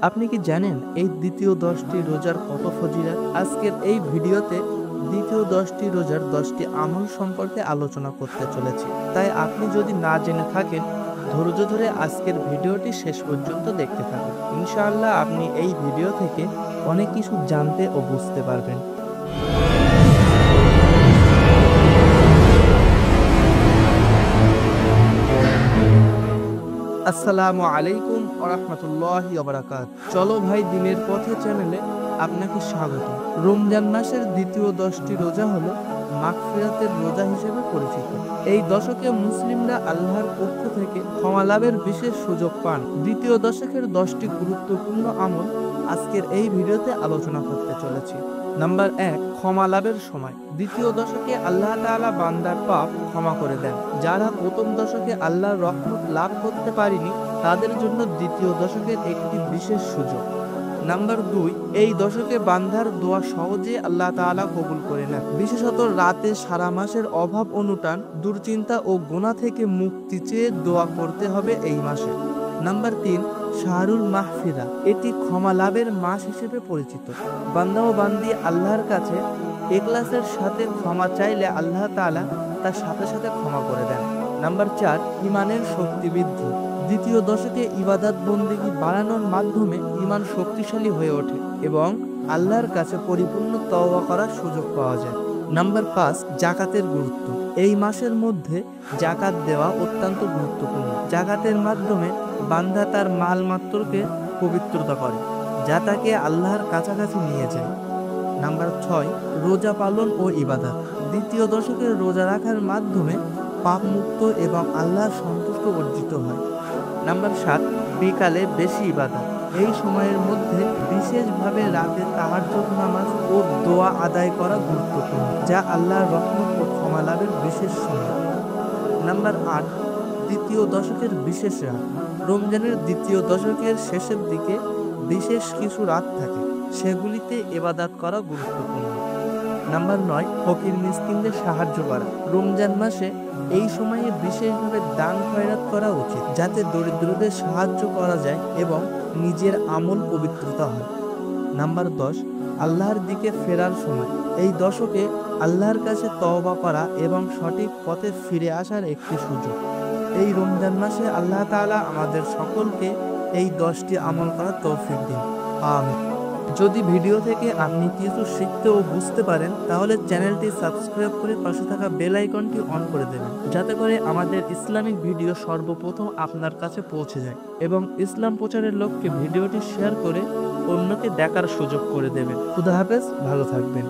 আপনি কি জানেন এই দ্বিতীয় 10টি রোজার কত ফজিলত? আজকের এই ভিডিওতে দ্বিতীয় 10টি রোজার 10টি আমল সম্পর্কে আলোচনা করতে চলেছি। তাই আপনি যদি না জেনে থাকেন, ধৈর্য ধরে আজকের ভিডিওটি শেষ পর্যন্ত দেখতে থাকুন। ইনশাআল্লাহ আপনি এই ভিডিও থেকে অনেক কিছু জানতে ও বুঝতে পারবেন। আসসালামু আলাইকুম ওয়া রাহমাতুল্লাহি ওয়া বারাকাতুহু। চলো ভাই দিনের পথে চ্যানেলে আপনাকে স্বাগত। রমজান মাসের দ্বিতীয় 10টি রোজা হলো মাগফিরাতের রোজা হিসেবে পরিচিত। এই দশকে মুসলিমরা আল্লাহর পক্ষ থেকে ক্ষমা লাভের বিশেষ সুযোগ পান। দ্বিতীয় দশকের 10টি গুরুত্বপূর্ণ আমল আজকের এই ভিডিওতে আলোচনা করতে চলেছি। নাম্বার 1, ক্ষমা লাভের সময়। দ্বিতীয় দশকে আল্লাহ তাআলা বান্দার পাপ ক্ষমা করে দেন। যারা প্রথম দশকে আল্লাহর রহমত লাভ করতে পারেনি, তাদের জন্য দ্বিতীয় দশকের একটি বিশেষ সুযোগ। নাম্বার 2, এই দশকে বান্দার দোয়া সহজে আল্লাহ তাআলা কবুল করে নেন। বিশেষত রাতে সারা মাসের অভাব অনটন, দুশ্চিন্তা ও গুনাহ থেকে মুক্তি চেয়ে দোয়া করতে হবে এই মাসে। নাম্বার 3, শাহরুল মাহফিরা। এটি ক্ষমা লাভের মাস হিসেবে পরিচিত। বান্দা ও বান্দি আল্লাহর কাছে ইখলাসের সাথে ক্ষমা চাইলে আল্লাহ তাআলা তার সাথে সাথে ক্ষমা করে দেন। নাম্বার 4, ইমানের শক্তি বৃদ্ধি। দ্বিতীয় দশকে ইবাদত বন্দেগী বাড়ানোর মাধ্যমে ইমান শক্তিশালী হয়ে ওঠে এবং আল্লাহর কাছে পরিপূর্ণ তওবা করার সুযোগ পাওয়া যায়। নাম্বার 5, জাকাতের গুরুত্ব। এই মাসের মধ্যে জাকাত দেওয়া অত্যন্ত গুরুত্বপূর্ণ। জাকাতের মাধ্যমে বান্দা তার মালমাত্রকে পবিত্রতা করে, যা তাকে আল্লাহর কাছাকাছি নিয়ে যায়। নাম্বার 6, রোজা পালন ও ইবাদত। দ্বিতীয় দশকের রোজা রাখার মাধ্যমে পাপ মুক্ত এবং আল্লাহর সন্তুষ্ট অর্জিত হয়। নাম্বার 7, বিকালে বেশি ইবাদত। এই সময়ের মধ্যে বিশেষভাবে রাতে তাহাজ্জুদ নামাজ ও দোয়া আদায় করা গুরুত্বপূর্ণ, যা আল্লাহর রহমত ও ক্ষমা লাভের বিশেষ সময়। নাম্বার 8, দ্বিতীয় দশকের বিশেষ রাত। রমজানের দ্বিতীয় দশকের শেষের দিকে বিশেষ কিছু রাত থাকে, সেগুলিতে ইবাদত করা গুরুত্বপূর্ণ। নাম্বার 9, ফকির মিসকিনদের সাহায্য করা। রমজান মাসে এই সময়ে বিশেষভাবে দান খয়রাত করা উচিত, যাতে দরিদ্রদের সাহায্য করা যায় এবং নিজের আমল পবিত্রতা হয়। নাম্বার 10, আল্লাহর দিকে ফেরার সময়। এই দশকে আল্লাহর কাছে তওবা করা এবং সঠিক পথে ফিরে আসার একটি সুযোগ। এই রমজান মাসে আল্লাহ তাআলা আমাদের সকলকে এই 10টি আমল করার তৌফিক দিন। আমিন। যদি ভিডিও থেকে আপনি কিছু শিখতে ও বুঝতে পারেন, তাহলে চ্যানেলটি সাবস্ক্রাইব করে পাশে থাকা বেল আইকনটি অন করে দেবেন, যাতে করে আমাদের ইসলামিক ভিডিও সর্বপ্রথম আপনার কাছে পৌঁছে যায় এবং ইসলাম প্রচারের লক্ষ্যে ভিডিওটি শেয়ার করে অন্যকে দেখার সুযোগ করে দেবেন। খুদা হাফেজ, ভালো থাকবেন।